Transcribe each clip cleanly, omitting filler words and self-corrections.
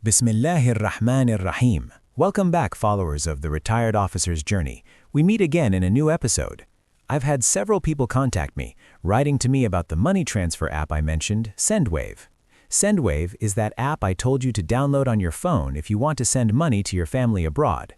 Bismillahir-Rahmanir-Rahim. Welcome back, followers of the Retired Officer's Journey. We meet again in a new episode. I've had several people contact me, writing to me about the money transfer app I mentioned, SendWave. SendWave is that app I told you to download on your phone if you want to send money to your family abroad.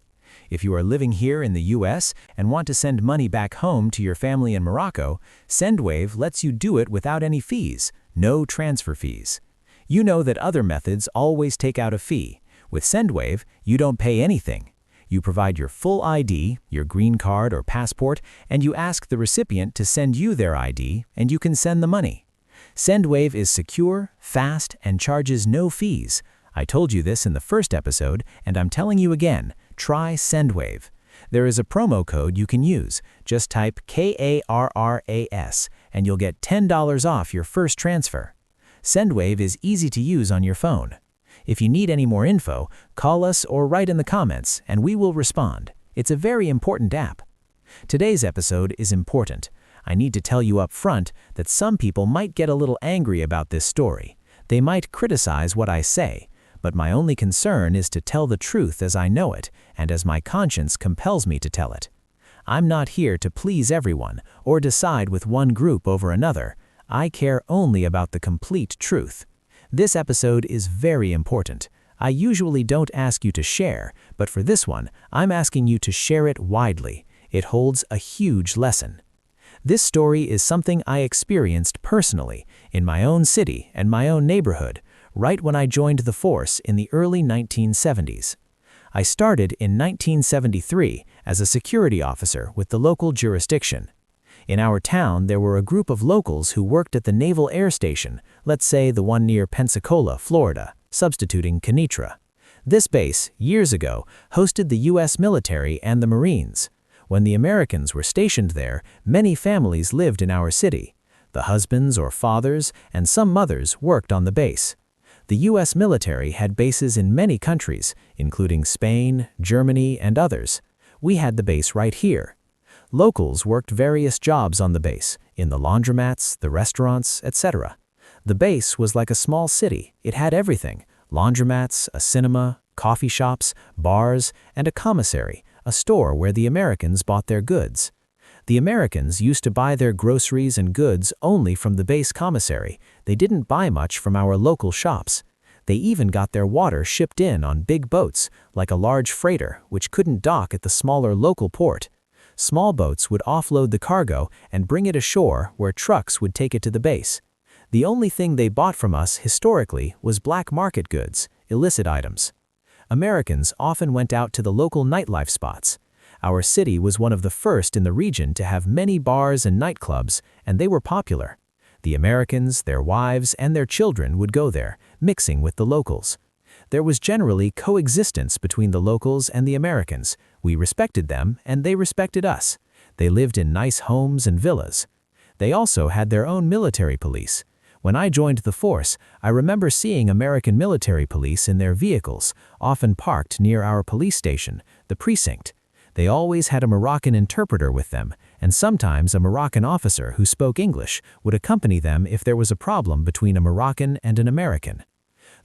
If you are living here in the US and want to send money back home to your family in Morocco, SendWave lets you do it without any fees, no transfer fees. You know that other methods always take out a fee. With SendWave, you don't pay anything. You provide your full ID, your green card or passport, and you ask the recipient to send you their ID, and you can send the money. SendWave is secure, fast, and charges no fees. I told you this in the first episode, and I'm telling you again, try SendWave. There is a promo code you can use. Just type KARRAS, and you'll get $10 off your first transfer. SendWave is easy to use on your phone. If you need any more info, call us or write in the comments, and we will respond. It's a very important app. Today's episode is important. I need to tell you up front that some people might get a little angry about this story. They might criticize what I say, but my only concern is to tell the truth as I know it and as my conscience compels me to tell it. I'm not here to please everyone or decide with one group over another. I care only about the complete truth. This episode is very important. I usually don't ask you to share, but for this one, I'm asking you to share it widely. It holds a huge lesson. This story is something I experienced personally in my own city and my own neighborhood, right when I joined the force in the early 1970s. I started in 1973 as a security officer with the local jurisdiction. In our town, there were a group of locals who worked at the Naval Air Station, let's say the one near Pensacola, Florida, substituting Kenitra. This base, years ago, hosted the US military and the Marines. When the Americans were stationed there, many families lived in our city. The husbands or fathers and some mothers worked on the base. The US military had bases in many countries, including Spain, Germany, and others. We had the base right here. Locals worked various jobs on the base, in the laundromats, the restaurants, etc. The base was like a small city. It had everything: laundromats, a cinema, coffee shops, bars, and a commissary, a store where the Americans bought their goods. The Americans used to buy their groceries and goods only from the base commissary. They didn't buy much from our local shops. They even got their water shipped in on big boats, like a large freighter, which couldn't dock at the smaller local port. Small boats would offload the cargo and bring it ashore where trucks would take it to the base. The only thing they bought from us historically was black market goods, illicit items. Americans often went out to the local nightlife spots. Our city was one of the first in the region to have many bars and nightclubs, and they were popular. The Americans, their wives, and their children would go there, mixing with the locals. There was generally coexistence between the locals and the Americans. We respected them, and they respected us. They lived in nice homes and villas. They also had their own military police. When I joined the force, I remember seeing American military police in their vehicles, often parked near our police station, the precinct. They always had a Moroccan interpreter with them, and sometimes a Moroccan officer who spoke English would accompany them if there was a problem between a Moroccan and an American.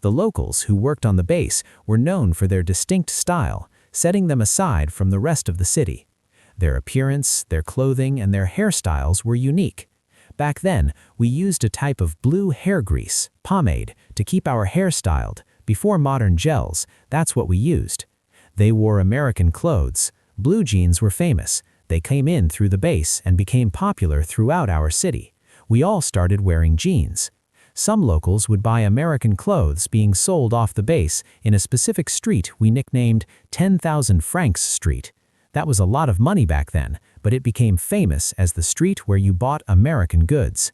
The locals who worked on the base were known for their distinct style, setting them aside from the rest of the city. Their appearance, their clothing, and their hairstyles were unique. Back then, we used a type of blue hair grease, pomade, to keep our hair styled. Before modern gels, that's what we used. They wore American clothes. Blue jeans were famous. They came in through the base and became popular throughout our city. We all started wearing jeans. Some locals would buy American clothes being sold off the base in a specific street we nicknamed 10,000 Francs Street. That was a lot of money back then, but it became famous as the street where you bought American goods.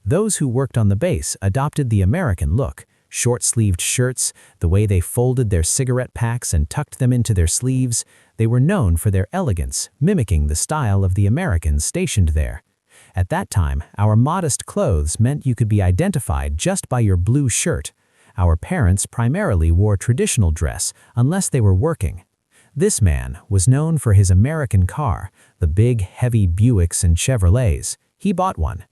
Those who worked on the base adopted the American look: short-sleeved shirts, the way they folded their cigarette packs and tucked them into their sleeves. They were known for their elegance, mimicking the style of the Americans stationed there. At that time, our modest clothes meant you could be identified just by your blue shirt. Our parents primarily wore traditional dress unless they were working. This man was known for his American car, the big, heavy Buicks and Chevrolets. He bought one.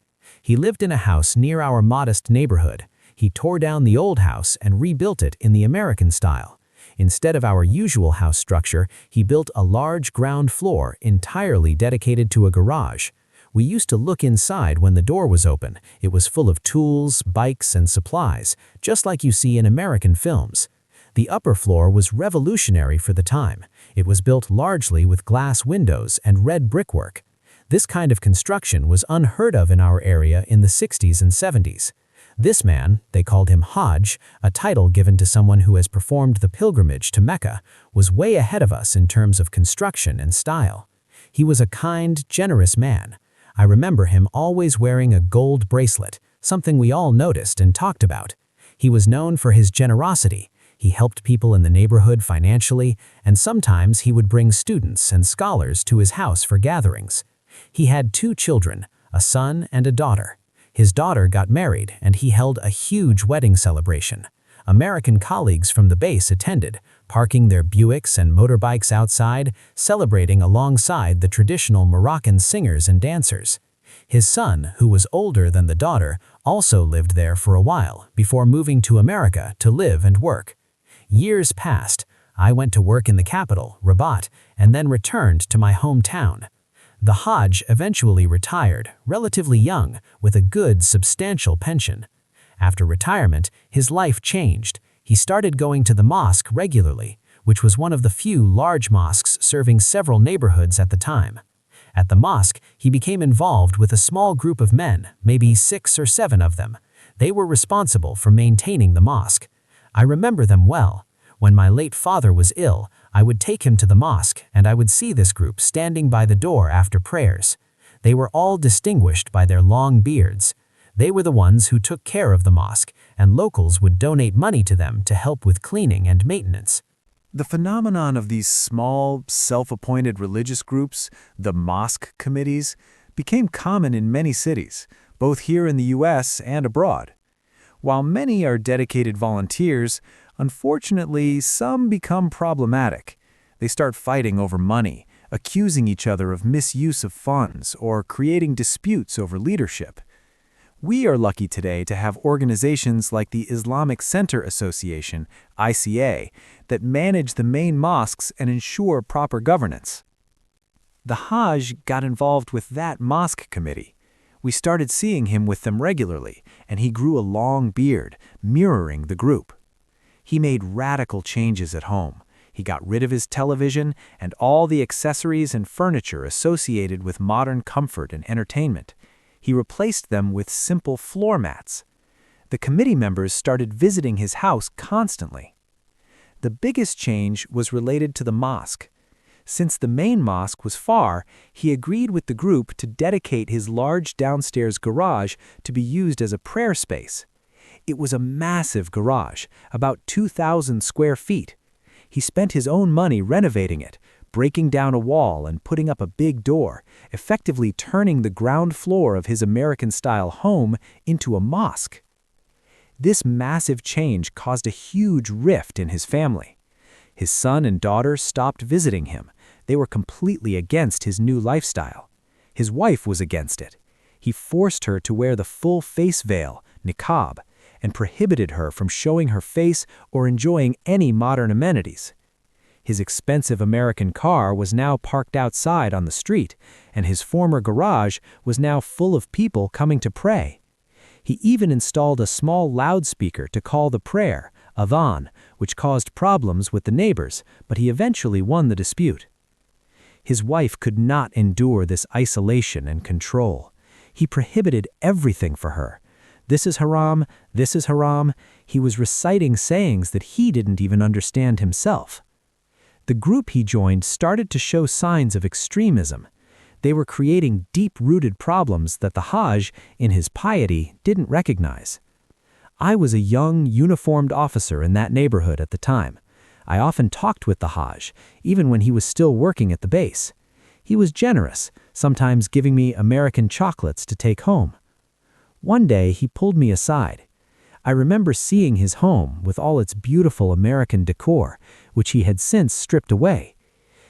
He lived in a house near our modest neighborhood. He tore down the old house and rebuilt it in the American style. Instead of our usual house structure, he built a large ground floor entirely dedicated to a garage. We used to look inside when the door was open. It was full of tools, bikes, and supplies, just like you see in American films. The upper floor was revolutionary for the time. It was built largely with glass windows and red brickwork. This kind of construction was unheard of in our area in the 60s and 70s. This man, they called him Hajj, a title given to someone who has performed the pilgrimage to Mecca, was way ahead of us in terms of construction and style. He was a kind, generous man. I remember him always wearing a gold bracelet, something we all noticed and talked about. He was known for his generosity. He helped people in the neighborhood financially, and sometimes he would bring students and scholars to his house for gatherings. He had 2 children, a son and a daughter. His daughter got married, and he held a huge wedding celebration. American colleagues from the base attended, parking their Buicks and motorbikes outside, celebrating alongside the traditional Moroccan singers and dancers. His son, who was older than the daughter, also lived there for a while before moving to America to live and work. Years passed. I went to work in the capital, Rabat, and then returned to my hometown. The Hajj eventually retired, relatively young, with a good, substantial pension. After retirement, his life changed. He started going to the mosque regularly, which was one of the few large mosques serving several neighborhoods at the time. At the mosque, he became involved with a small group of men, maybe 6 or 7 of them. They were responsible for maintaining the mosque. I remember them well. When my late father was ill, I would take him to the mosque, and I would see this group standing by the door after prayers. They were all distinguished by their long beards. They were the ones who took care of the mosque, and locals would donate money to them to help with cleaning and maintenance. The phenomenon of these small, self-appointed religious groups, the mosque committees, became common in many cities, both here in the US and abroad. While many are dedicated volunteers, unfortunately, some become problematic. They start fighting over money, accusing each other of misuse of funds, or creating disputes over leadership. We are lucky today to have organizations like the Islamic Center Association, ICA, that manage the main mosques and ensure proper governance. The Hajj got involved with that mosque committee. We started seeing him with them regularly, and he grew a long beard, mirroring the group. He made radical changes at home. He got rid of his television and all the accessories and furniture associated with modern comfort and entertainment. He replaced them with simple floor mats. The committee members started visiting his house constantly. The biggest change was related to the mosque. Since the main mosque was far, he agreed with the group to dedicate his large downstairs garage to be used as a prayer space. It was a massive garage, about 2,000 square feet. He spent his own money renovating it, breaking down a wall and putting up a big door, effectively turning the ground floor of his American-style home into a mosque. This massive change caused a huge rift in his family. His son and daughter stopped visiting him. They were completely against his new lifestyle. His wife was against it. He forced her to wear the full face veil, niqab, and prohibited her from showing her face or enjoying any modern amenities. His expensive American car was now parked outside on the street, and his former garage was now full of people coming to pray. He even installed a small loudspeaker to call the prayer, adhan, which caused problems with the neighbors, but he eventually won the dispute. His wife could not endure this isolation and control. He prohibited everything for her. This is haram, this is haram. He was reciting sayings that he didn't even understand himself. The group he joined started to show signs of extremism. They were creating deep-rooted problems that the Hajj, in his piety, didn't recognize. I was a young, uniformed officer in that neighborhood at the time. I often talked with the Hajj, even when he was still working at the base. He was generous, sometimes giving me American chocolates to take home. One day, he pulled me aside. I remember seeing his home with all its beautiful American decor, which he had since stripped away.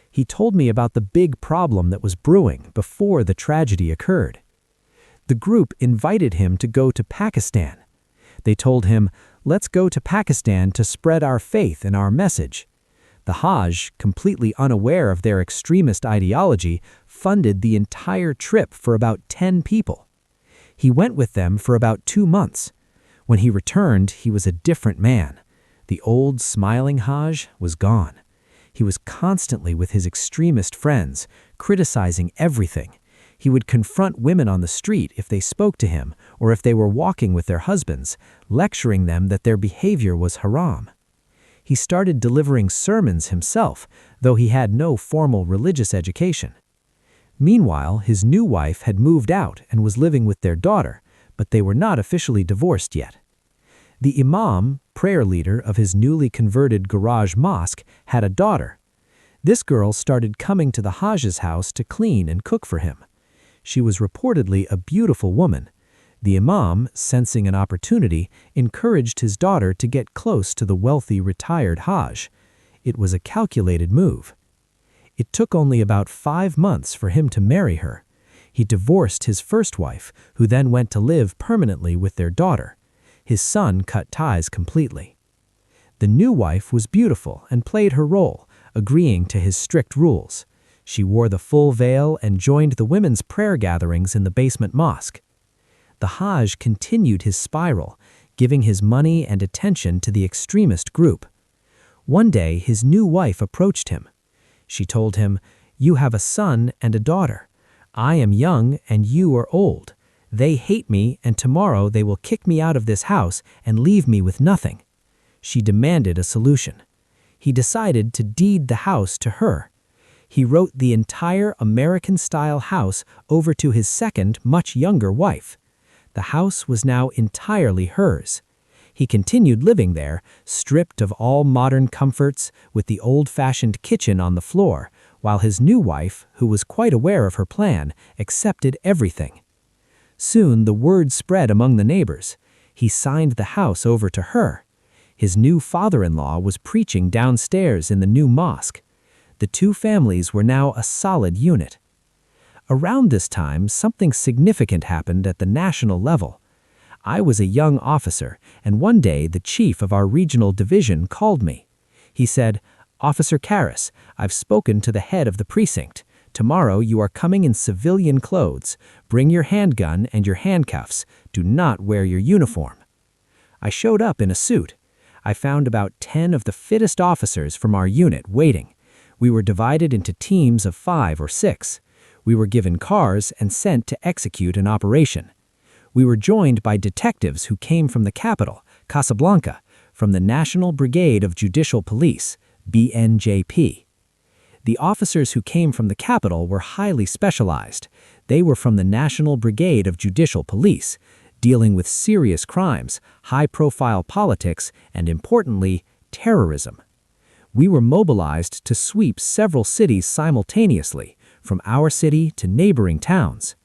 He told me about the big problem that was brewing before the tragedy occurred. The group invited him to go to Pakistan. They told him, "Let's go to Pakistan to spread our faith and our message." The Hajj, completely unaware of their extremist ideology, funded the entire trip for about 10 people. He went with them for about 2 months. When he returned, he was a different man. The old, smiling Hajj was gone. He was constantly with his extremist friends, criticizing everything. He would confront women on the street if they spoke to him or if they were walking with their husbands, lecturing them that their behavior was haram. He started delivering sermons himself, though he had no formal religious education. Meanwhile, his new wife had moved out and was living with their daughter, but they were not officially divorced yet. The imam, prayer leader of his newly converted garage mosque, had a daughter. This girl started coming to the Hajj's house to clean and cook for him. She was reportedly a beautiful woman. The imam, sensing an opportunity, encouraged his daughter to get close to the wealthy retired Hajj. It was a calculated move. It took only about 5 months for him to marry her. He divorced his first wife, who then went to live permanently with their daughter. His son cut ties completely. The new wife was beautiful and played her role, agreeing to his strict rules. She wore the full veil and joined the women's prayer gatherings in the basement mosque. The Hajj continued his spiral, giving his money and attention to the extremist group. One day, his new wife approached him. She told him, "You have a son and a daughter. I am young and you are old. They hate me and tomorrow they will kick me out of this house and leave me with nothing." She demanded a solution. He decided to deed the house to her. He wrote the entire American-style house over to his second, much younger wife. The house was now entirely hers. He continued living there, stripped of all modern comforts, with the old-fashioned kitchen on the floor, while his new wife, who was quite aware of her plan, accepted everything. Soon the word spread among the neighbors. He signed the house over to her. His new father-in-law was preaching downstairs in the new mosque. The two families were now a solid unit. Around this time, something significant happened at the national level. I was a young officer, and one day the chief of our regional division called me. He said, "Officer Karras, I've spoken to the head of the precinct. Tomorrow you are coming in civilian clothes. Bring your handgun and your handcuffs. Do not wear your uniform." I showed up in a suit. I found about 10 of the fittest officers from our unit waiting. We were divided into teams of 5 or 6. We were given cars and sent to execute an operation. We were joined by detectives who came from the capital, Casablanca, from the National Brigade of Judicial Police, BNJP. The officers who came from the capital were highly specialized. They were from the National Brigade of Judicial Police, dealing with serious crimes, high-profile politics, and importantly, terrorism. We were mobilized to sweep several cities simultaneously, from our city to neighboring towns.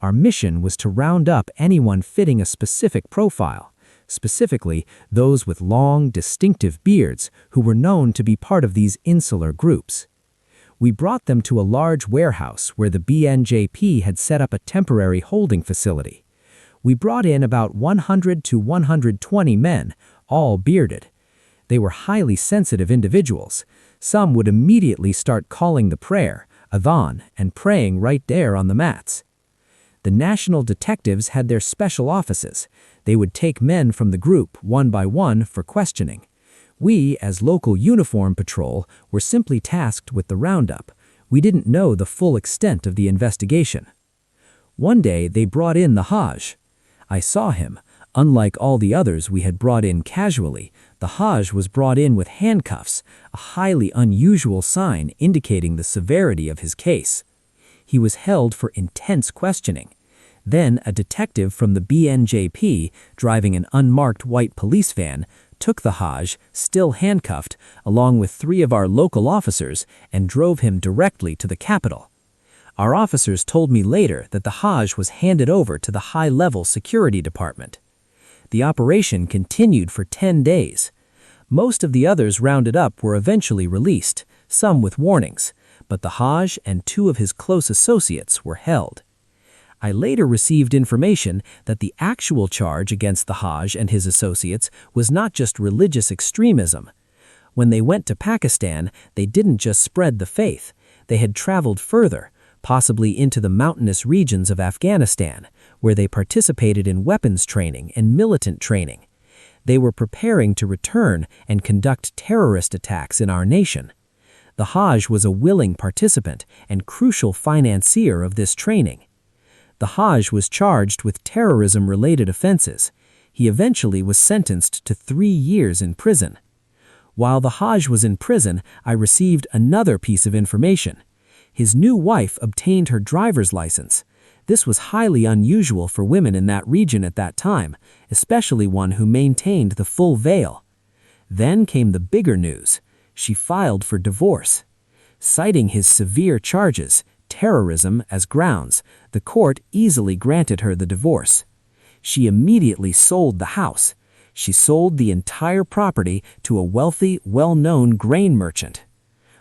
Our mission was to round up anyone fitting a specific profile, specifically those with long, distinctive beards who were known to be part of these insular groups. We brought them to a large warehouse where the BNJP had set up a temporary holding facility. We brought in about 100 to 120 men, all bearded. They were highly sensitive individuals. Some would immediately start calling the prayer, adhan, and praying right there on the mats. The national detectives had their special offices. They would take men from the group one by one for questioning. We, as local uniform patrol, were simply tasked with the roundup. We didn't know the full extent of the investigation. One day, they brought in the Hajj. I saw him. Unlike all the others we had brought in casually, the Hajj was brought in with handcuffs, a highly unusual sign indicating the severity of his case. He was held for intense questioning. Then a detective from the BNJP, driving an unmarked white police van, took the Hajj, still handcuffed, along with 3 of our local officers and drove him directly to the capital. Our officers told me later that the Hajj was handed over to the high-level security department. The operation continued for 10 days. Most of the others rounded up were eventually released, some with warnings, but the Hajj and 2 of his close associates were held. I later received information that the actual charge against the Hajj and his associates was not just religious extremism. When they went to Pakistan, they didn't just spread the faith. They had traveled further, possibly into the mountainous regions of Afghanistan, where they participated in weapons training and militant training. They were preparing to return and conduct terrorist attacks in our nation. The Hajj was a willing participant and crucial financier of this training. The Hajj was charged with terrorism-related offenses. He eventually was sentenced to 3 years in prison. While the Hajj was in prison, I received another piece of information. His new wife obtained her driver's license. This was highly unusual for women in that region at that time, especially one who maintained the full veil. Then came the bigger news. She filed for divorce. Citing his severe charges, terrorism as grounds, the court easily granted her the divorce. She immediately sold the house. She sold the entire property to a wealthy, well-known grain merchant.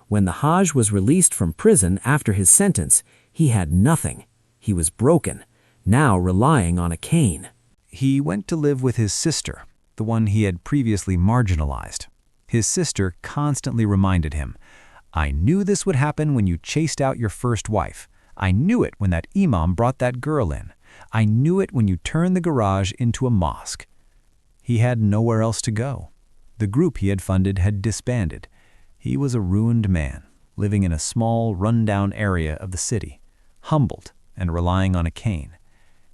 When the Hajj was released from prison after his sentence, he had nothing. He was broken, now relying on a cane. He went to live with his sister, the one he had previously marginalized. His sister constantly reminded him, "I knew this would happen when you chased out your first wife. I knew it when that imam brought that girl in. I knew it when you turned the garage into a mosque." He had nowhere else to go. The group he had funded had disbanded. He was a ruined man, living in a small, run-down area of the city, humbled and relying on a cane.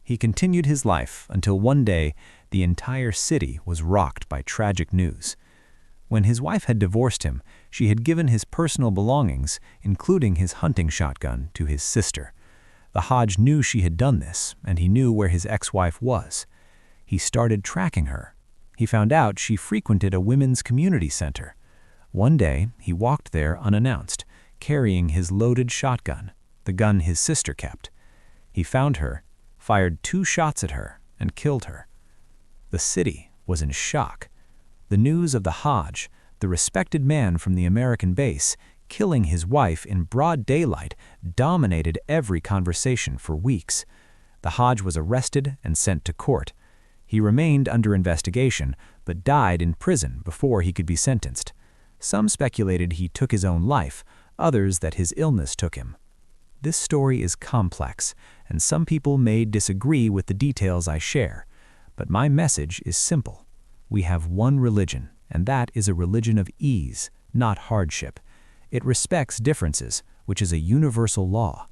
He continued his life until one day the entire city was rocked by tragic news. When his wife had divorced him, she had given his personal belongings, including his hunting shotgun, to his sister. The Hajj knew she had done this, and he knew where his ex-wife was. He started tracking her. He found out she frequented a women's community center. One day, he walked there unannounced, carrying his loaded shotgun, the gun his sister kept. He found her, fired 2 shots at her, and killed her. The city was in shock. The news of the Hajj, the respected man from the American base, killing his wife in broad daylight, dominated every conversation for weeks. The Hajj was arrested and sent to court. He remained under investigation, but died in prison before he could be sentenced. Some speculated he took his own life, others that his illness took him. This story is complex, and some people may disagree with the details I share, but my message is simple. We have one religion, and that is a religion of ease, not hardship. It respects differences, which is a universal law.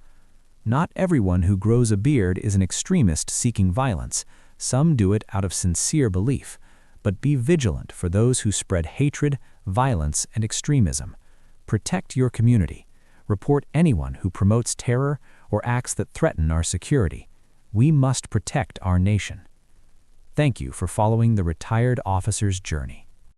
Not everyone who grows a beard is an extremist seeking violence. Some do it out of sincere belief. But be vigilant for those who spread hatred, violence, and extremism. Protect your community. Report anyone who promotes terror or acts that threaten our security. We must protect our nation. Thank you for following the Retired Officer's Journey.